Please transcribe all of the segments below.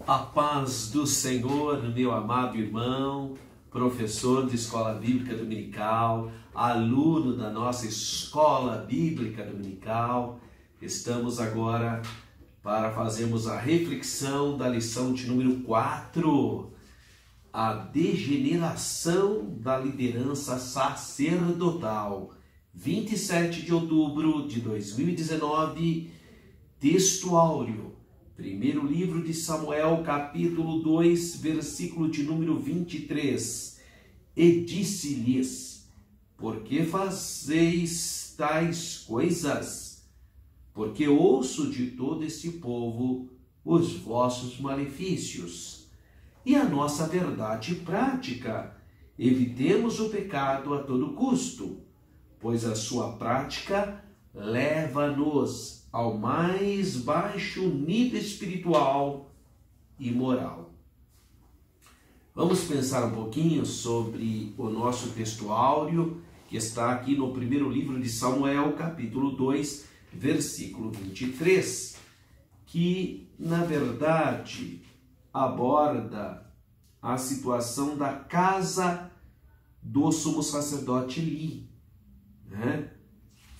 A paz do Senhor, meu amado irmão, professor de Escola Bíblica Dominical, aluno da nossa Escola Bíblica Dominical. Estamos agora para fazermos a reflexão da lição de número 4, a degeneração da liderança sacerdotal, 27 de outubro de 2019, texto áureo. Primeiro livro de Samuel, capítulo 2, versículo de número 23. E disse-lhes: por que fazeis tais coisas? Porque ouço de todo este povo os vossos malefícios. E a nossa verdade prática: evitemos o pecado a todo custo, pois a sua prática leva-nos ao mais baixo nível espiritual e moral. Vamos pensar um pouquinho sobre o nosso texto áureo, que está aqui no primeiro livro de Samuel, capítulo 2, versículo 23, que, na verdade, aborda a situação da casa do sumo sacerdote Eli, né?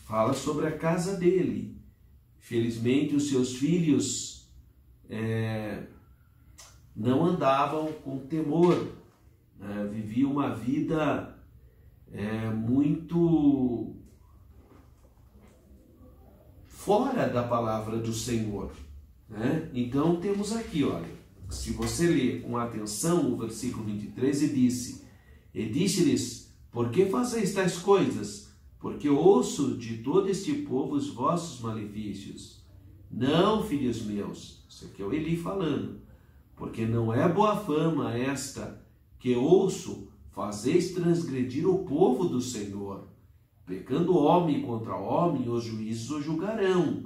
Fala sobre a casa dele. Felizmente, os seus filhos não andavam com temor, né? Viviam uma vida muito fora da palavra do Senhor, né? Então, temos aqui, olha, se você ler com atenção o versículo 23, e disse-lhes: por que fazeis tais coisas? Porque ouço de todo este povo os vossos malefícios. Não, filhos meus, isso aqui é o Eli falando, porque não é boa fama esta que ouço, fazeis transgredir o povo do Senhor. Pecando homem contra homem, os juízes o julgarão.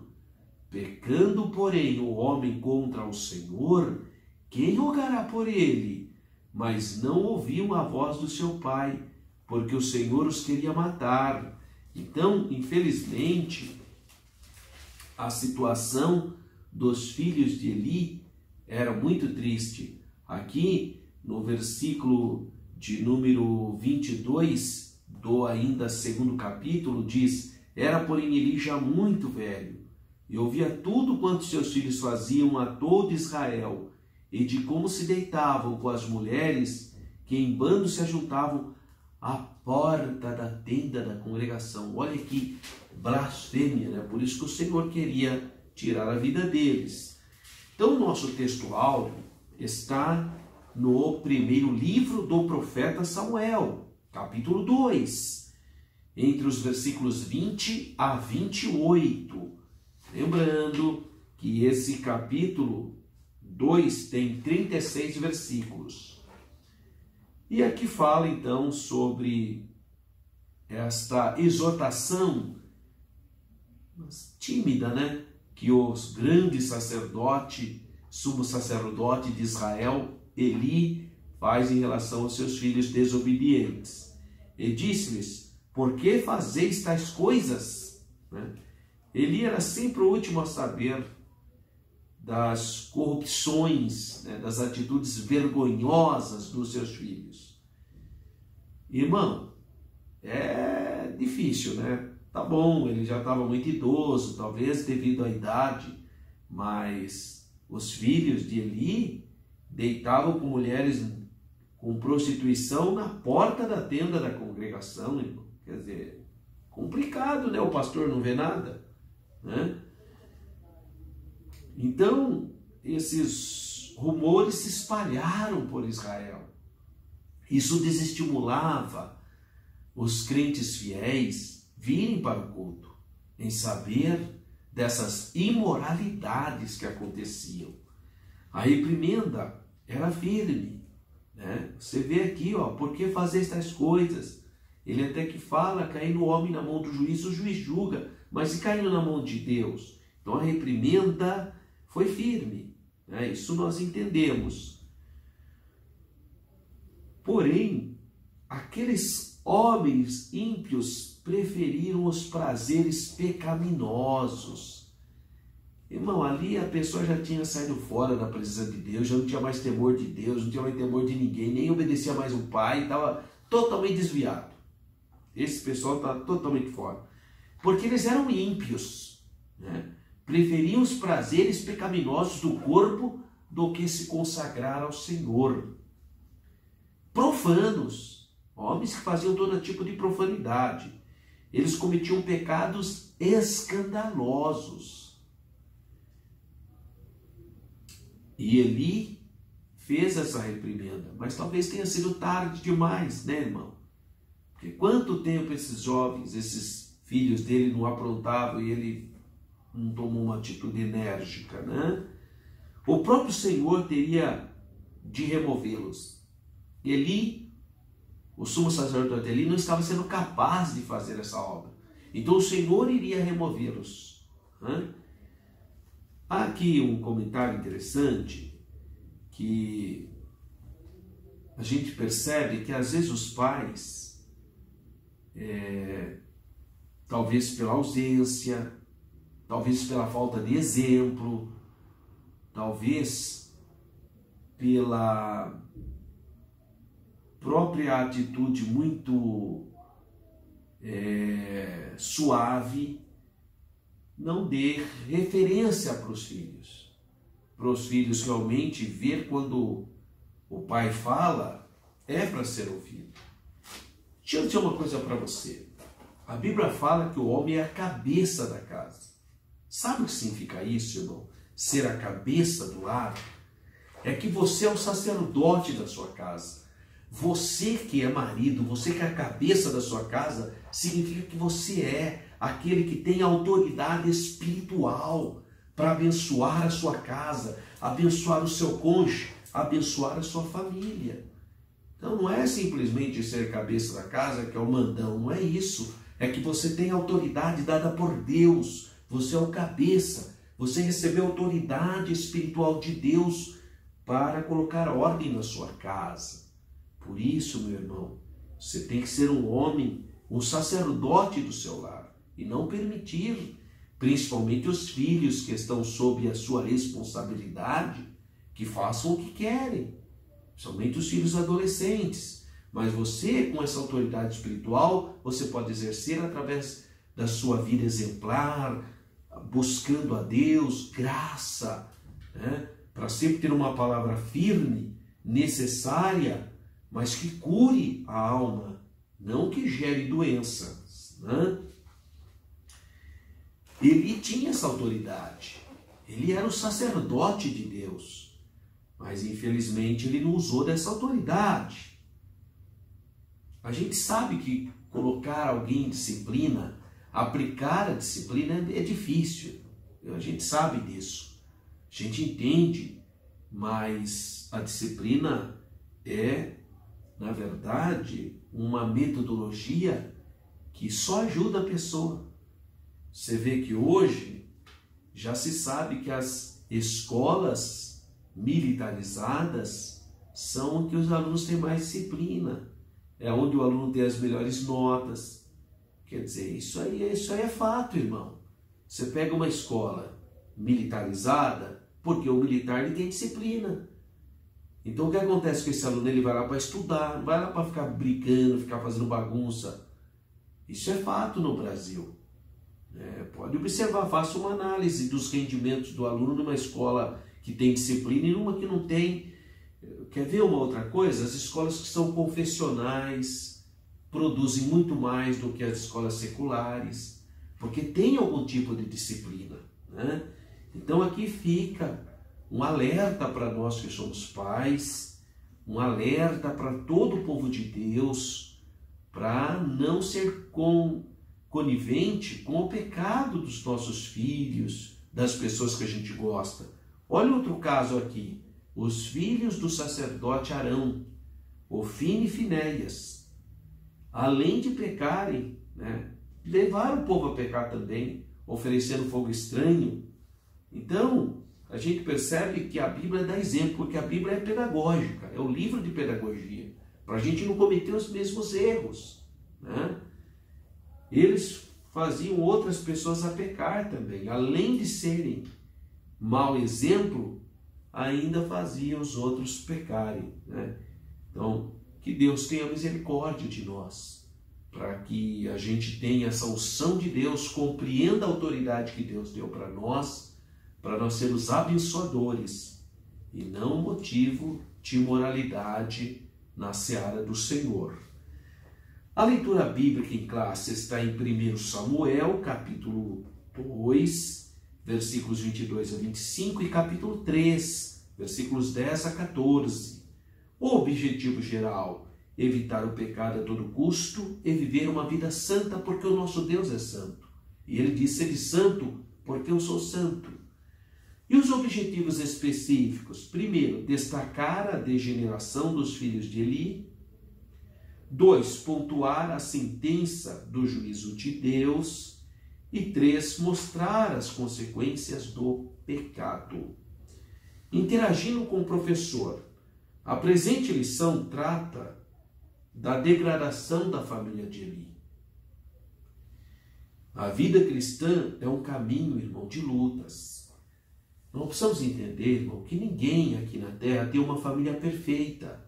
Pecando, porém, o homem contra o Senhor, quem rogará por ele? Mas não ouviam a voz do seu pai, porque o Senhor os queria matar. Então, infelizmente, a situação dos filhos de Eli era muito triste. Aqui, no versículo de número 22, do ainda segundo capítulo, diz: era, porém, Eli já muito velho, e ouvia tudo quanto seus filhos faziam a todo Israel, e de como se deitavam com as mulheres que em bando se ajuntavam à porta da tenda da congregação. Olha que blasfêmia, né? Por isso que o Senhor queria tirar a vida deles. Então, o nosso texto áureo está no primeiro livro do profeta Samuel, capítulo 2, entre os versículos 20 a 28. Lembrando que esse capítulo 2 tem 36 versículos. E aqui fala então sobre esta exortação tímida, né, que os grandes sacerdote, sumo sacerdote de Israel, Eli, faz em relação aos seus filhos desobedientes. E disse-lhes: por que fazeis tais coisas? Né? Eli era sempre o último a saber das corrupções, né, das atitudes vergonhosas dos seus filhos. Irmão, é difícil, né? Tá bom, ele já estava muito idoso, talvez devido à idade, mas os filhos de Eli deitavam com mulheres com prostituição na porta da tenda da congregação, irmão. Quer dizer, complicado, né? O pastor não vê nada, né? Então, esses rumores se espalharam por Israel. Isso desestimulava os crentes fiéis virem para o culto, em saber dessas imoralidades que aconteciam. A reprimenda era firme, né? Você vê aqui, ó, por que fazeis tais coisas? Ele até que fala: caindo o homem na mão do juiz, o juiz julga, mas se caindo na mão de Deus? Então a reprimenda foi firme, né? Isso nós entendemos. Porém, aqueles homens ímpios preferiram os prazeres pecaminosos. Irmão, ali a pessoa já tinha saído fora da presença de Deus, já não tinha mais temor de Deus, não tinha mais temor de ninguém, nem obedecia mais o pai, estava totalmente desviado. Esse pessoal está totalmente fora. Porque eles eram ímpios, né? Preferiam os prazeres pecaminosos do corpo do que se consagrar ao Senhor. Profanos, homens que faziam todo tipo de profanidade. Eles cometiam pecados escandalosos. E Eli fez essa reprimenda, mas talvez tenha sido tarde demais, né, irmão? Porque quanto tempo esses jovens, esses filhos dele não aprontavam e ele não tomou uma atitude enérgica, né? O próprio Senhor teria de removê-los. Eli, o sumo sacerdote Eli, não estava sendo capaz de fazer essa obra. Então o Senhor iria removê-los, né? Há aqui um comentário interessante que a gente percebe que às vezes os pais, talvez pela ausência, talvez pela falta de exemplo, talvez pela própria atitude muito suave, não dê referência para os filhos realmente ver quando o pai fala, é para ser ouvido. Deixa eu dizer uma coisa para você. A Bíblia fala que o homem é a cabeça da casa. Sabe o que significa isso, irmão? Ser a cabeça do lar? É que você é o sacerdote da sua casa. Você que é marido, você que é a cabeça da sua casa, significa que você é aquele que tem autoridade espiritual para abençoar a sua casa, abençoar o seu cônjuge, abençoar a sua família. Então não é simplesmente ser cabeça da casa, que é o mandão, não é isso. É que você tem autoridade dada por Deus, você é o cabeça, você recebeu autoridade espiritual de Deus para colocar ordem na sua casa. Por isso, meu irmão, você tem que ser um homem, um sacerdote do seu lar. E não permitir, principalmente os filhos que estão sob a sua responsabilidade, que façam o que querem, principalmente os filhos adolescentes. Mas você, com essa autoridade espiritual, você pode exercer através da sua vida exemplar, buscando a Deus, graça, né? Para sempre ter uma palavra firme, necessária, mas que cure a alma, não que gere doenças, né? Ele tinha essa autoridade, ele era o sacerdote de Deus, mas infelizmente ele não usou dessa autoridade. A gente sabe que colocar alguém em disciplina, aplicar a disciplina é difícil, a gente sabe disso, a gente entende, mas a disciplina é, na verdade, uma metodologia que só ajuda a pessoa. Você vê que hoje já se sabe que as escolas militarizadas são onde os alunos têm mais disciplina, é onde o aluno tem as melhores notas. Quer dizer, isso aí é fato, irmão. Você pega uma escola militarizada, porque o militar ele tem disciplina. Então o que acontece com esse aluno? Ele vai lá para estudar, não vai lá para ficar brincando, ficar fazendo bagunça. Isso é fato no Brasil. Pode observar, faça uma análise dos rendimentos do aluno numa escola que tem disciplina e numa que não tem. Quer ver uma outra coisa? As escolas que são confessionais produzem muito mais do que as escolas seculares, porque tem algum tipo de disciplina, né? Então aqui fica um alerta para nós que somos pais, um alerta para todo o povo de Deus, para não ser conivente com o pecado dos nossos filhos, das pessoas que a gente gosta. Olha outro caso aqui, os filhos do sacerdote Arão, Ofni e Finéias, além de pecarem, né, levaram o povo a pecar também, oferecendo fogo estranho. Então, a gente percebe que a Bíblia dá exemplo, porque a Bíblia é pedagógica, é o livro de pedagogia, para a gente não cometer os mesmos erros, né? Eles faziam outras pessoas a pecar também, além de serem mau exemplo, ainda fazia os outros pecarem, né? Então, que Deus tenha misericórdia de nós, para que a gente tenha essa unção de Deus, compreenda a autoridade que Deus deu para nós sermos abençoadores e não motivo de imoralidade na seara do Senhor. A leitura bíblica em classe está em 1 Samuel, capítulo 2, versículos 22 a 25 e capítulo 3, versículos 10 a 14. O objetivo geral: evitar o pecado a todo custo e viver uma vida santa, porque o nosso Deus é santo. E ele diz: sede santo, porque eu sou santo. E os objetivos específicos? Primeiro, destacar a degeneração dos filhos de Eli. 2, pontuar a sentença do juízo de Deus. E 3, mostrar as consequências do pecado. Interagindo com o professor, a presente lição trata da degradação da família de Eli. A vida cristã é um caminho, irmão, de lutas. Não precisamos entender, irmão, que ninguém aqui na terra tem uma família perfeita.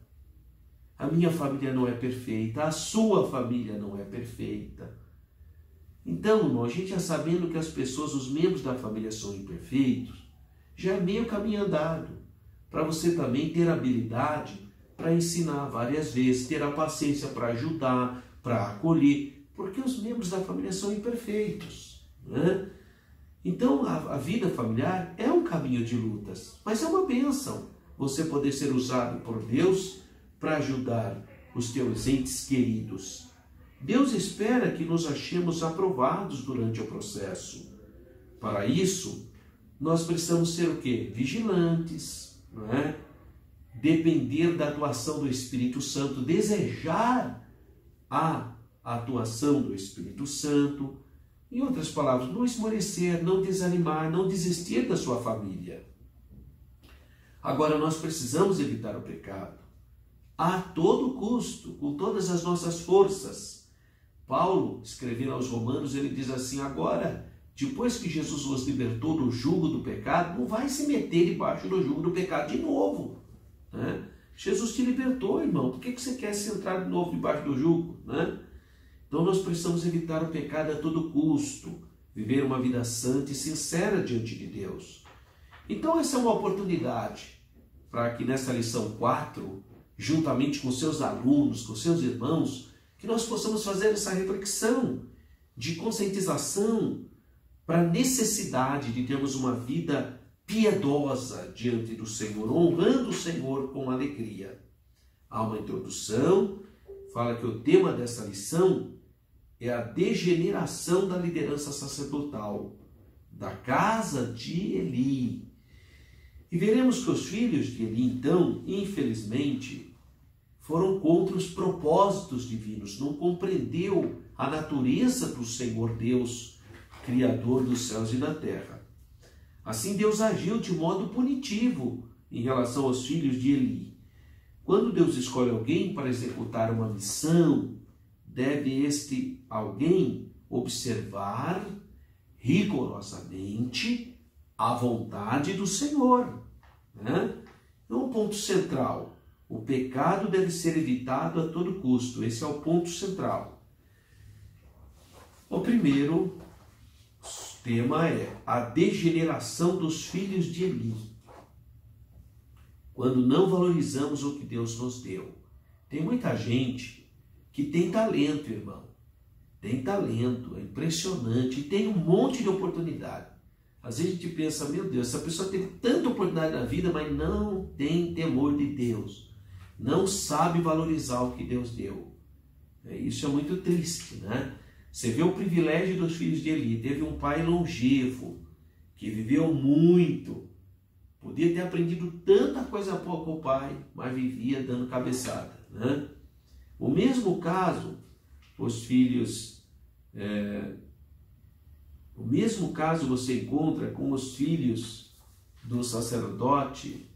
A minha família não é perfeita, a sua família não é perfeita. Então, irmão, a gente já sabendo que as pessoas, os membros da família são imperfeitos, já é meio caminho andado, para você também ter habilidade para ensinar várias vezes, ter a paciência para ajudar, para acolher, porque os membros da família são imperfeitos, né? Então, a vida familiar é um caminho de lutas, mas é uma bênção você poder ser usado por Deus para ajudar os teus entes queridos. Deus espera que nos achemos aprovados durante o processo. Para isso, nós precisamos ser o quê? Vigilantes, não é? Depender da atuação do Espírito Santo, desejar a atuação do Espírito Santo. Em outras palavras, não esmorecer, não desanimar, não desistir da sua família. Agora, nós precisamos evitar o pecado a todo custo, com todas as nossas forças. Paulo, escrevendo aos Romanos, ele diz assim: agora, depois que Jesus vos libertou do jugo do pecado, não vai se meter debaixo do jugo do pecado de novo, né? Jesus te libertou, irmão. Por que você quer se entrar de novo debaixo do jugo, né? Então nós precisamos evitar o pecado a todo custo, viver uma vida santa e sincera diante de Deus. Então essa é uma oportunidade para que nessa lição 4, juntamente com seus alunos, com seus irmãos, que nós possamos fazer essa reflexão de conscientização para a necessidade de termos uma vida piedosa diante do Senhor, honrando o Senhor com alegria. Há uma introdução, fala que o tema dessa lição é a degeneração da liderança sacerdotal, da casa de Eli. E veremos que os filhos de Eli, então, infelizmente, foram contra os propósitos divinos, não compreendeu a natureza do Senhor Deus, Criador dos céus e da terra. Assim, Deus agiu de modo punitivo em relação aos filhos de Eli. Quando Deus escolhe alguém para executar uma missão, deve este alguém observar rigorosamente a vontade do Senhor, né? É um ponto central. O pecado deve ser evitado a todo custo. Esse é o ponto central. O primeiro tema é a degeneração dos filhos de Eli. Quando não valorizamos o que Deus nos deu. Tem muita gente que tem talento, irmão. Tem talento, é impressionante. E tem um monte de oportunidade. Às vezes a gente pensa, meu Deus, essa pessoa teve tanta oportunidade na vida, mas não tem temor de Deus. Não sabe valorizar o que Deus deu. Isso é muito triste, né? Você vê o privilégio dos filhos de Eli. Teve um pai longevo, que viveu muito. Podia ter aprendido tanta coisa boa com o pai, mas vivia dando cabeçada, né? O mesmo caso, os filhos... O mesmo caso você encontra com os filhos do sacerdote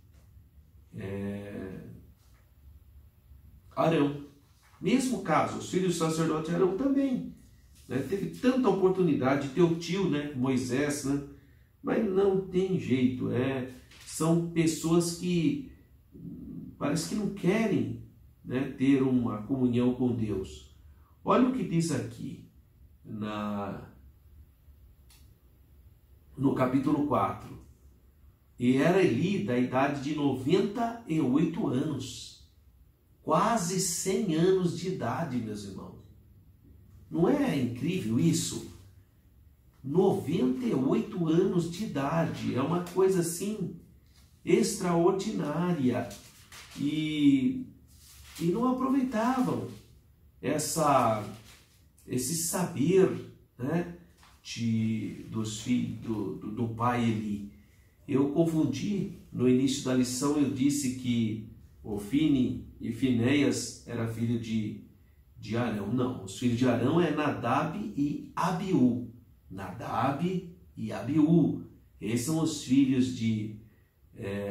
Arão. Mesmo caso, os filhos do sacerdote Arão também, né? Teve tanta oportunidade de ter o tio, né? Moisés, né? Mas não tem jeito, são pessoas que parece que não querem, né, ter uma comunhão com Deus. Olha o que diz aqui no capítulo 4. E era Eli da idade de 98 anos, quase 100 anos de idade, meus irmãos. Não é incrível isso? 98 anos de idade, é uma coisa assim extraordinária. E não aproveitavam esse saber, né, dos filhos do pai Eli. Eu confundi no início da lição, eu disse que Ofni e Finéias era filho de Arão. Não, os filhos de Arão é Nadab e Abiú. Nadab e Abiú. Esses são os filhos de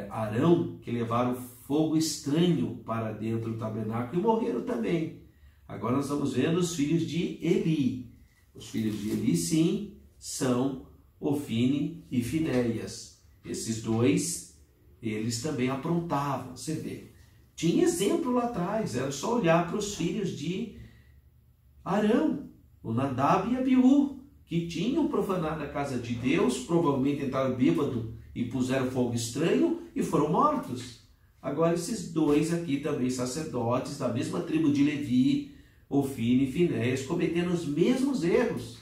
Arão que levaram fogo estranho para dentro do tabernáculo e morreram também. Agora nós estamos vendo os filhos de Eli. Os filhos de Eli, sim, são Ofni e Finéias. Esses dois, eles também aprontavam, você vê. Tinha exemplo lá atrás, era só olhar para os filhos de Arão, o Nadab e Abiú, que tinham profanado a casa de Deus, provavelmente entraram bêbado e puseram fogo estranho e foram mortos. Agora esses dois aqui também, sacerdotes da mesma tribo de Levi, Ofni e Finéias, cometendo os mesmos erros.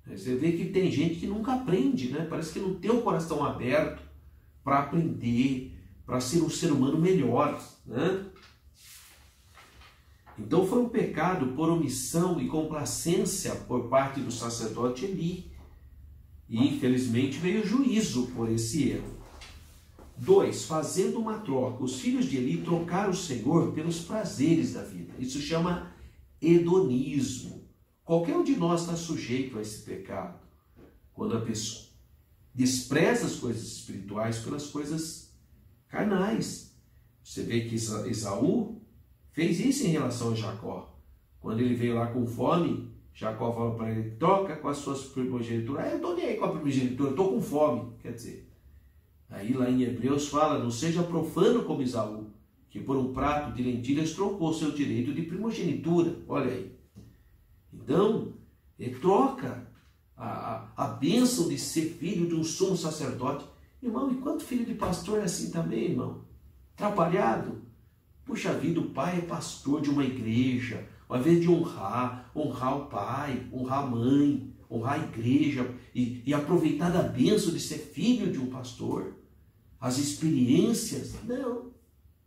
Você vê que tem gente que nunca aprende, né? Parece que não tem o coração aberto para aprender, para ser um ser humano melhor, né? Então foi um pecado por omissão e complacência por parte do sacerdote Eli. E infelizmente veio juízo por esse erro. 2. Fazendo uma troca. Os filhos de Eli trocaram o Senhor pelos prazeres da vida. Isso chama hedonismo. Qualquer um de nós está sujeito a esse pecado. Quando a pessoa despreza as coisas espirituais pelas coisas carnais. Você vê que Esaú fez isso em relação a Jacó. Quando ele veio lá com fome, Jacó falou para ele: troca com as suas primogenituras. Eu estou nem aí com a primogenitura, eu estou com fome. Quer dizer, aí lá em Hebreus fala: não seja profano como Esaú, que por um prato de lentilhas trocou seu direito de primogenitura. Olha aí. Então, ele troca a bênção de ser filho de um sumo sacerdote. Irmão, e quanto filho de pastor é assim também, irmão? Atrapalhado. Puxa vida, o pai é pastor de uma igreja. Ao invés de honrar o pai, honrar a mãe, honrar a igreja e aproveitar da bênção de ser filho de um pastor, as experiências, não.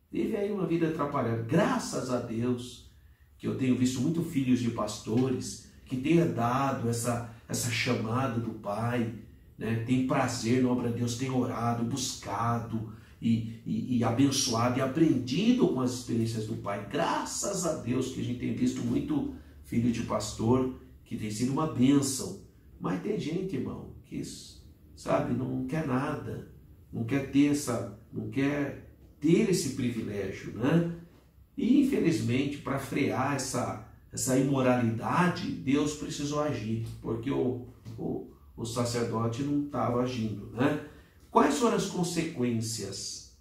Vive aí uma vida atrapalhada. Graças a Deus que eu tenho visto muito filhos de pastores que têm herdado essa chamada do pai, né? Tem prazer na obra de Deus, tem orado, buscado e abençoado e aprendido com as experiências do pai. Graças a Deus que a gente tem visto muito filho de pastor que tem sido uma bênção. Mas tem gente, irmão, que, sabe, não quer nada, não quer ter esse privilégio, né? E infelizmente, para frear essa imoralidade, Deus precisou agir, porque o sacerdote não estava agindo, né? Quais foram as consequências?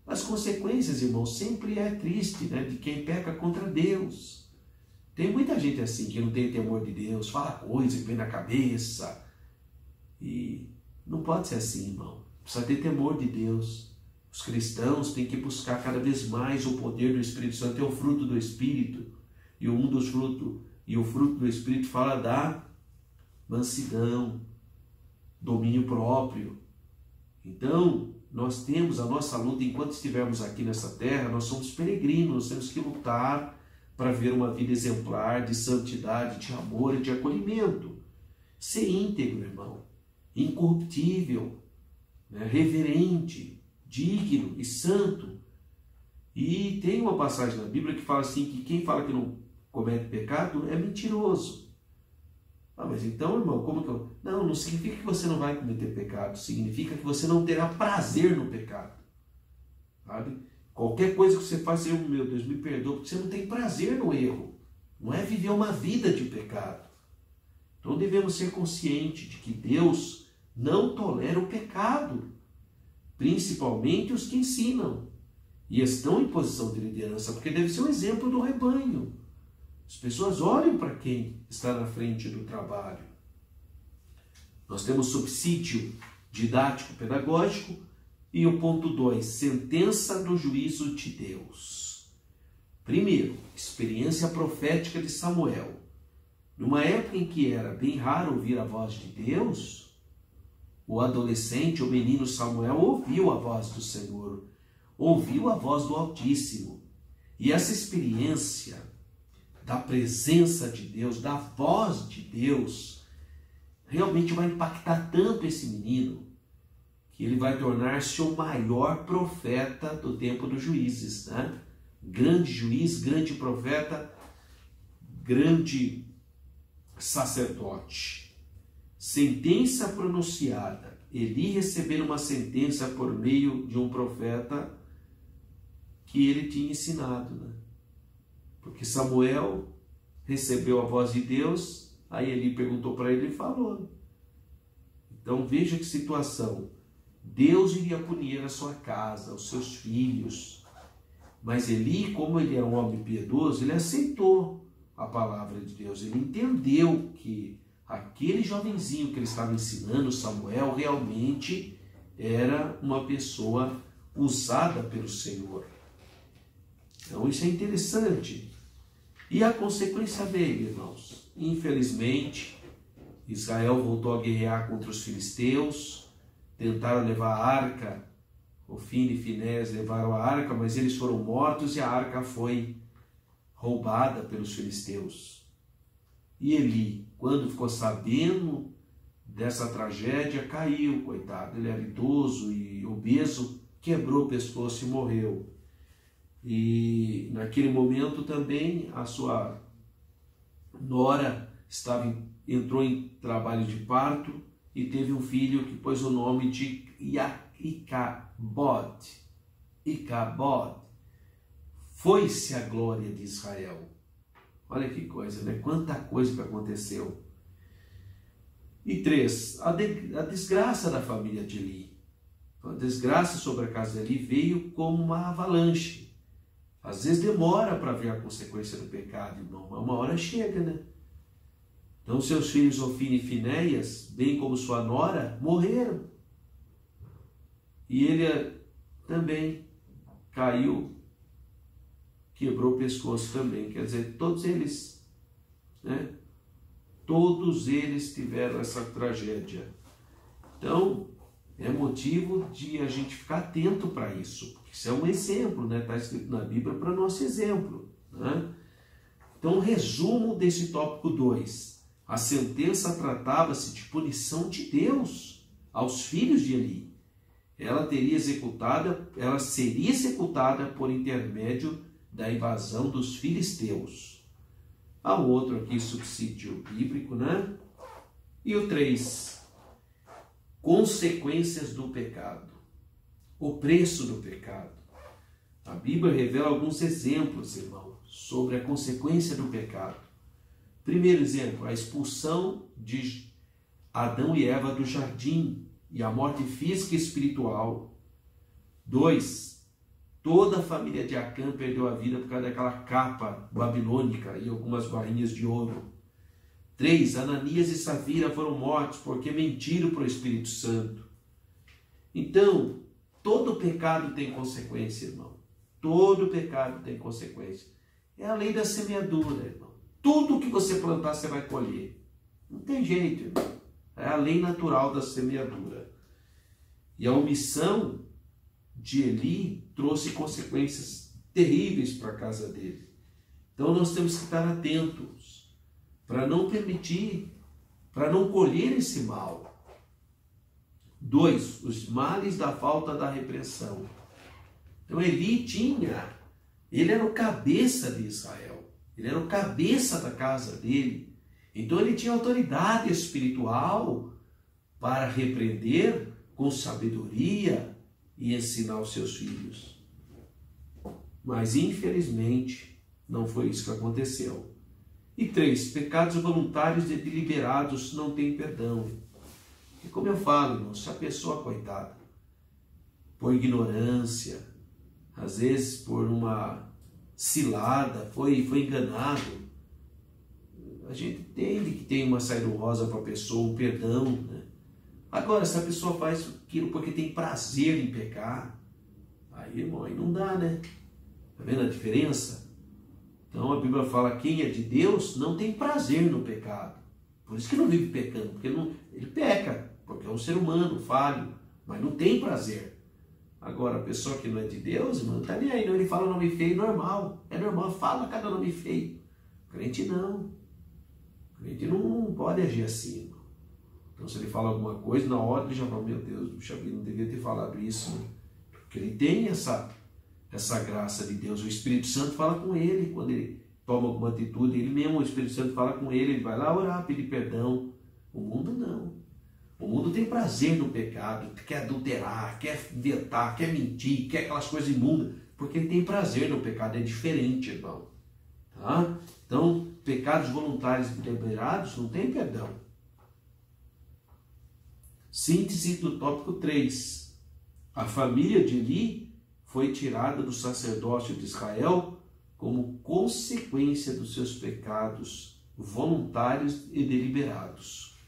As consequências, irmão, sempre é triste, né? De quem peca contra Deus. Tem muita gente assim que não tem temor de Deus, fala coisa que vem na cabeça. E não pode ser assim, irmão. Precisa ter temor de Deus. Os cristãos têm que buscar cada vez mais o poder do Espírito Santo, é o fruto do Espírito. E o fruto do Espírito fala da mansidão, domínio próprio. Então, nós temos a nossa luta enquanto estivermos aqui nessa terra, nós somos peregrinos, nós temos que lutar para ver uma vida exemplar de santidade, de amor e de acolhimento. Ser íntegro, irmão, incorruptível, né, reverente, digno e santo. E tem uma passagem na Bíblia que fala assim, que quem fala que não comete pecado é mentiroso. Ah, mas então, irmão, como que eu... Não significa que você não vai cometer pecado, significa que você não terá prazer no pecado. Sabe? Qualquer coisa que você faça, meu Deus, me perdoa, porque você não tem prazer no erro. Não é viver uma vida de pecado. Então devemos ser conscientes de que Deus não tolera o pecado, principalmente os que ensinam e estão em posição de liderança, porque deve ser um exemplo do rebanho. As pessoas olham para quem está na frente do trabalho. Nós temos subsídio didático-pedagógico e o ponto 2, sentença do juízo de Deus. Primeiro, experiência profética de Samuel. Numa época em que era bem raro ouvir a voz de Deus, o adolescente, o menino Samuel, ouviu a voz do Senhor, ouviu a voz do Altíssimo. E essa experiência da presença de Deus, da voz de Deus, realmente vai impactar tanto esse menino, que ele vai tornar-se o maior profeta do tempo dos juízes, né? Grande juiz, grande profeta, grande sacerdote. Sentença pronunciada. Eli receber uma sentença por meio de um profeta que ele tinha ensinado, né? Porque Samuel recebeu a voz de Deus, aí Eli perguntou para ele e falou. Então veja que situação. Deus iria punir a sua casa, os seus filhos. Mas Eli, como ele era um homem piedoso, ele aceitou a palavra de Deus. Ele entendeu que aquele jovenzinho que ele estava ensinando, Samuel, realmente era uma pessoa usada pelo Senhor. Então isso é interessante. E a consequência dele, irmãos? Infelizmente, Israel voltou a guerrear contra os filisteus, tentaram levar a arca, Ofni e Finés levaram a arca, mas eles foram mortos e a arca foi roubada pelos filisteus. E Eli, quando ficou sabendo dessa tragédia, caiu, coitado. Ele era idoso e obeso, quebrou o pescoço e morreu. E naquele momento também a sua nora entrou em trabalho de parto e teve um filho que pôs o nome de Icabod. Foi-se a glória de Israel. Olha que coisa, né? Quanta coisa que aconteceu. E 3, a desgraça da família de Eli. A desgraça sobre a casa de Eli veio como uma avalanche. Às vezes demora para ver a consequência do pecado, irmão. Mas uma hora chega, né? Então seus filhos Ofni e Finéias, bem como sua nora, morreram. E ele também caiu, quebrou o pescoço também. Quer dizer, todos eles, né? Todos eles tiveram essa tragédia. Então, é motivo de a gente ficar atento para isso. Porque isso é um exemplo, né? Está escrito na Bíblia para nosso exemplo, né? Então, resumo desse tópico 2. A sentença tratava-se de punição de Deus aos filhos de Eli. Ela seria executada por intermédio da invasão dos filisteus. Há um outro aqui, subsídio bíblico, né? E o 3, consequências do pecado. O preço do pecado. A Bíblia revela alguns exemplos, irmão, sobre a consequência do pecado. Primeiro exemplo, a expulsão de Adão e Eva do jardim e a morte física e espiritual. 2, toda a família de Acã perdeu a vida por causa daquela capa babilônica e algumas barrinhas de ouro. 3, Ananias e Safira foram mortos porque mentiram para o Espírito Santo. Então, todo pecado tem consequência, irmão. Todo pecado tem consequência. É a lei da semeadura, irmão. Tudo que você plantar, você vai colher. Não tem jeito, irmão. É a lei natural da semeadura. E a omissão de Eli trouxe consequências terríveis para a casa dele. Então nós temos que estar atentos para não permitir, para não colher esse mal. 2, os males da falta da repreensão. Então Eli ele era o cabeça de Israel. Ele era o cabeça da casa dele. Então ele tinha autoridade espiritual para repreender com sabedoria e ensinar os seus filhos. Mas infelizmente não foi isso que aconteceu. E 3, pecados voluntários e deliberados não têm perdão. E como eu falo, irmão, se a pessoa, coitada, por ignorância, às vezes por uma cilada, foi enganado, a gente entende que tem uma saída honrosa para a pessoa, um perdão, né? Agora, se a pessoa faz aquilo porque tem prazer em pecar, aí, irmão, aí não dá, né? Tá vendo a diferença? Então a Bíblia fala, quem é de Deus não tem prazer no pecado. Por isso que não vive pecando, porque ele peca, porque é um ser humano, falho, mas não tem prazer. Agora, a pessoa que não é de Deus, irmão, não tá nem aí, não. Ele fala nome feio, normal. É normal, fala cada nome feio. Crente não. Crente não pode agir assim, irmão. Então, se ele fala alguma coisa, na hora ele já fala, meu Deus, puxa vida, não devia ter falado isso, né? Porque ele tem essa graça de Deus. O Espírito Santo fala com ele quando ele toma alguma atitude. Ele mesmo, o Espírito Santo fala com ele, ele vai lá orar, pedir perdão. O mundo não. O mundo tem prazer no pecado, quer adulterar, quer inventar, quer mentir, quer aquelas coisas imundas, porque ele tem prazer no pecado, é diferente, irmão. Tá? Então, pecados voluntários e deliberados não tem perdão. Síntese do tópico 3. A família de Eli foi tirada do sacerdócio de Israel como consequência dos seus pecados voluntários e deliberados.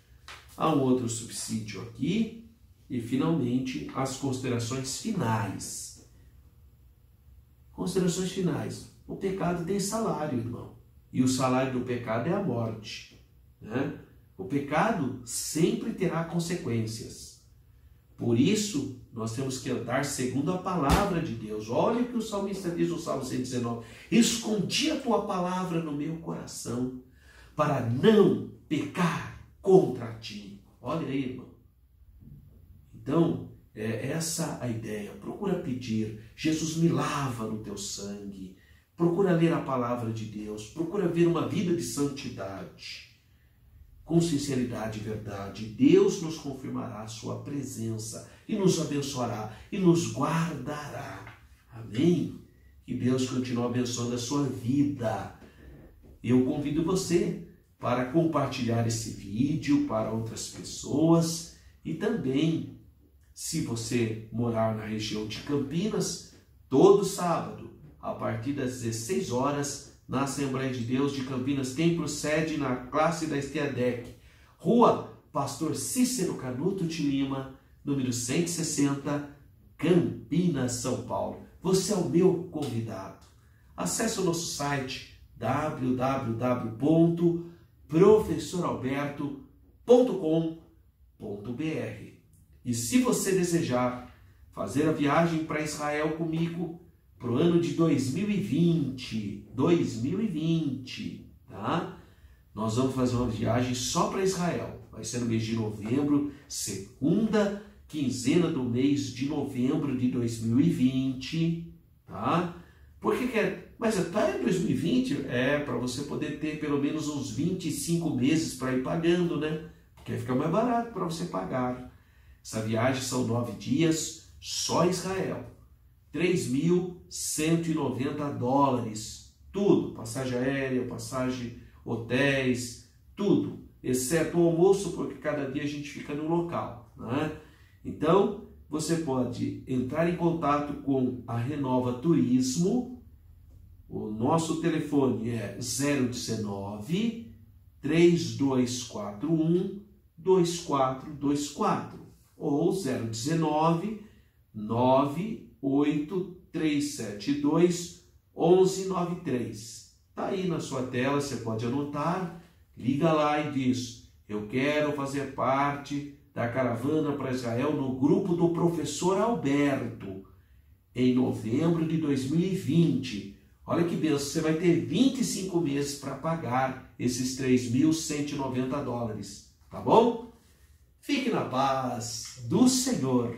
Há um outro subsídio aqui e, finalmente, as considerações finais. Considerações finais. O pecado tem salário, irmão. E o salário do pecado é a morte, né? O pecado sempre terá consequências. Por isso, nós temos que andar segundo a palavra de Deus. Olha o que o salmista diz no Salmo 119. Escondi a tua palavra no meu coração, para não pecar contra ti. Olha aí, irmão. Então, é essa a ideia. Procura pedir. Jesus, me lava no teu sangue. Procura ler a palavra de Deus. Procura ver uma vida de santidade. Com sinceridade e verdade, Deus nos confirmará a sua presença e nos abençoará e nos guardará. Amém? Que Deus continue abençoando a sua vida. Eu convido você para compartilhar esse vídeo para outras pessoas e também, se você morar na região de Campinas, todo sábado, a partir das 16 horas, na Assembleia de Deus de Campinas, Templo Sede, na classe da Esteadec, Rua Pastor Cícero Canuto de Lima, número 160, Campinas, São Paulo. Você é o meu convidado. Acesse o nosso site www.professoralberto.com.br. E se você desejar fazer a viagem para Israel comigo para o ano de 2020, tá? Nós vamos fazer uma viagem só para Israel. Vai ser no mês de novembro, segunda quinzena do mês de novembro de 2020, tá? Por que mas até 2020 para você poder ter pelo menos uns 25 meses para ir pagando, né? Porque fica mais barato para você pagar. Essa viagem são 9 dias, só Israel. $3.190. Tudo, passagem aérea, passagem, hotéis, tudo. Exceto o almoço, porque cada dia a gente fica no local, né? Então, você pode entrar em contato com a Renova Turismo. O nosso telefone é 019 3241 2424 ou 019 98372 1193. Está aí na sua tela, você pode anotar, liga lá e diz: eu quero fazer parte da caravana para Israel no grupo do professor Alberto, em novembro de 2020. Olha que benção, você vai ter 25 meses para pagar esses $3.190, tá bom? Fique na paz do Senhor.